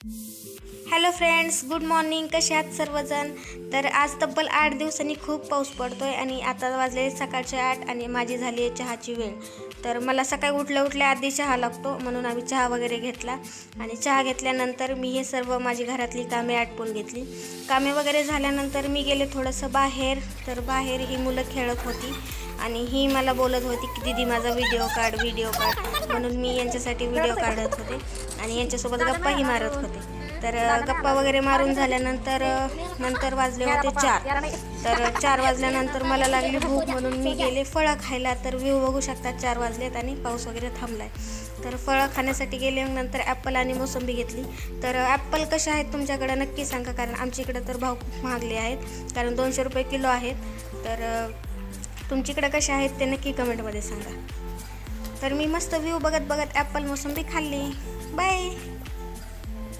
Hello friends, good morning. कसे आहात सर्वजण? तर आज तब्बल 8 दिवसांनी खूप पाऊस पडतो आहे आणि आता वाजले सकाळचे 8 आणि माझी झाली आहे चहाची वेळ. तर मला सकाळी उठल्या आधी चहा लागतो, म्हणून आम्ही चहा वगैरे घेतला आणि चहा घेतल्यानंतर मी हे सर्व माझी घरातली कामे आटपून घेतली. कामे वगैरे झाल्यानंतर मी गेले थोडंसं बाहेर. तर बाहेर ही मुलं खेळत होती आणि ही मला बोलत होती की दीदी माझा व्हिडिओ काढ. म्हणून मी यांच्यासाठी व्हिडिओ काढत होते आणि यांच्यासोबत गप्पाही मारत होते. तर गप्पा वगैरे मारून झाल्यानंतर वाजले होते 4. तर 4 वाजल्यानंतर मला लागली भूक, म्हणून मी गेले फळं खायला. तर व्ह्यू बघू शकता, 4 वाजलेत आणि पाऊस वगैरे थांबला आहे. तर फळं खाण्यासाठी गेले. नंतर ॲपल आणि मोसंबी घेतली. तर ॲपल कशा आहेत तुमच्याकडे नक्की सांगा, कारण आमच्या इकडं तर भाव खूप महागले आहेत, कारण 200 रुपये किलो आहेत. तर तुमच्याकडे कशा आहेत ते नक्की कमेंटमध्ये सांगा. तर मी मस्त व्ह्यू बघत ॲपल मोसंबी खाल्ली. बाय.